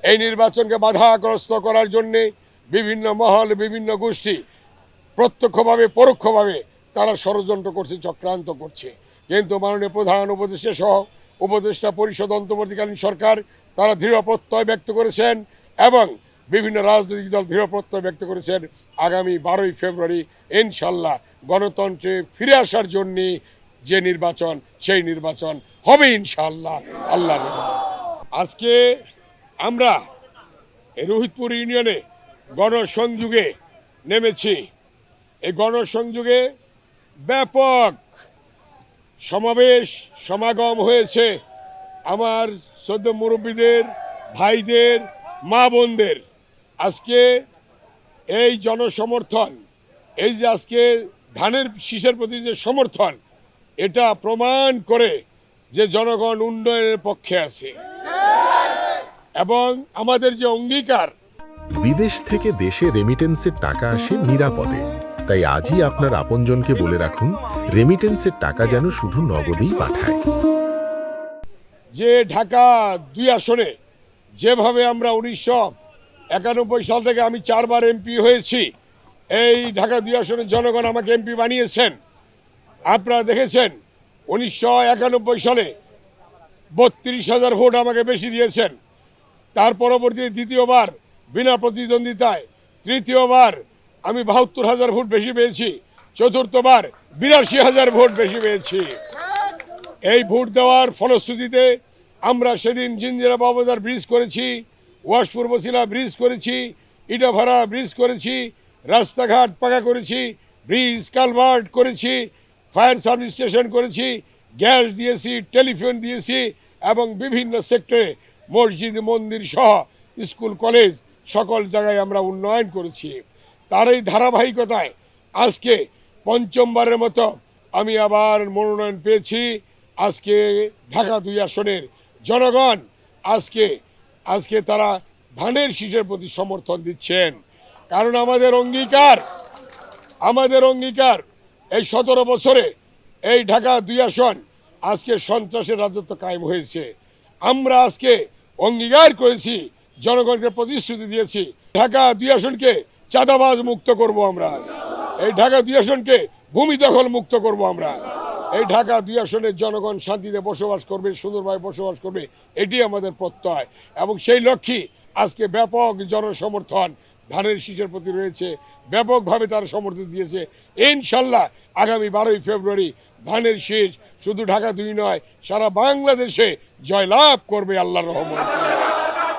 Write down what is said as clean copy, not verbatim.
এই নির্বাচনকে বাধাগ্রস্ত করার জন্য বিভিন্ন মহল, বিভিন্ন গোষ্ঠী প্রত্যক্ষভাবে পরোক্ষভাবে তারা ষড়যন্ত্র করছে, চক্রান্ত করছে। কিন্তু মাননীয় প্রধান উপদেষ্টা সহ উপদেষ্টা পরিষদ অন্তর্বর্তীকালীন সরকার তারা দৃঢ় প্রত্যয় ব্যক্ত করেছেন এবং বিভিন্ন রাজনৈতিক দল দৃঢ় প্রত্যয় ব্যক্ত করেছেন আগামী 12ই ফেব্রুয়ারি ইনশাল্লাহ গণতন্ত্রে ফিরে আসার জন্য যে নির্বাচন, সেই নির্বাচন হবে ইনশাল্লাহ আল্লাহর রহমতে। আজকে আমরা রোহিতপুর ইউনিয়নে গণসংযোগে নেমেছি। এই গণসংযোগে ব্যাপক সমাবেশ সমাগম হয়েছে আমার সদ্য মুরব্বীদের, ভাইদের, মা বোনদের। আজকে এই জনসমর্থন, এই যে আজকে ধানের শীষের প্রতি যে সমর্থন, এটা প্রমাণ করে যে জনগণ উন্নয়নের পক্ষে আছে এবং আমাদের যে অঙ্গীকার। বিদেশ থেকে দেশে রেমিটেন্সের টাকা আসে নিরাপদে, তাই আজই আপনার আপনজনকে বলে রাখুন রেমিটেন্সের টাকা যেন শুধু নগদেই পাঠায়। যে ঢাকা 2 আসনে যেভাবে আমরা 1991 সাল থেকে আমি 4 বার এমপি হয়েছি, এই ঢাকা 2 আসনের জনগণ আমাকে এমপি বানিয়েছেন। আপনারা দেখেছেন 1991 সালে 32,000 ভোট আমাকে বেশি দিয়েছেন। তার পরবর্তীতে দ্বিতীয়বার বিনা প্রতিদ্বন্দ্বিতায়, তৃতীয়বার আমি 72,000 ভোট বেশি পেয়েছি, চতুর্থবার 82,000 ভোট বেশি পেয়েছি। এই ভোট দেওয়ার ফলশ্রুতিতে আমরা সেদিন জিঞ্জিরা বাবুদার ব্রিজ করেছি, ওয়াশপুর বসিলা ব্রিজ করেছি, ইটাভাড়া ব্রিজ করেছি, রাস্তাঘাট পাকা করেছি, ব্রিজ কালভার্ট করেছি, ফায়ার সার্ভিস স্টেশন করেছি, গ্যাস দিয়েছি, টেলিফোন দিয়েছি এবং বিভিন্ন সেক্টরে মসজিদ, মন্দির সহ স্কুল, কলেজ সকল জায়গায় আমরা উন্নয়ন করেছি। তার এই ধারাবাহিকতায় আজকে পঞ্চমবারের মতো আমি আবার মনোনয়ন পেয়েছি। আজকে ঢাকা 2 আসনের জনগণ আজকে তারা ধানের শীষের প্রতি সমর্থন দিচ্ছেন। কারণ আমাদের অঙ্গীকার এই 17 বছরে এই ঢাকা 2 আসন আজকে সন্ত্রাসের রাজত্ব কায়েম হয়েছে। আমরা আজকে অঙ্গীকার করেছি, জনগণকে প্রতিশ্রুতি দিয়েছি, ঢাকা 2 আসনকে চাঁদাবাজ মুক্ত করব আমরা, এই ঢাকা 2 আসনকে ভূমি দখল মুক্ত করব আমরা, এই ঢাকা 2 আসনের জনগণ শান্তিতে বসবাস করবে, সুন্দরভাবে বসবাস করবে, এটি আমাদের প্রত্যয়। এবং সেই লক্ষ্যে আজকে ব্যাপক জনসমর্থন ধানের শীষের প্রতি রয়েছে, ব্যাপকভাবে তারা সমর্থন দিয়েছে। ইনশাল্লাহ আগামী 12ই ফেব্রুয়ারি ধানের শীষ শুধু ঢাকা 2 নয়, সারা বাংলাদেশে জয়লাভ করবে আল্লাহর রহমতে।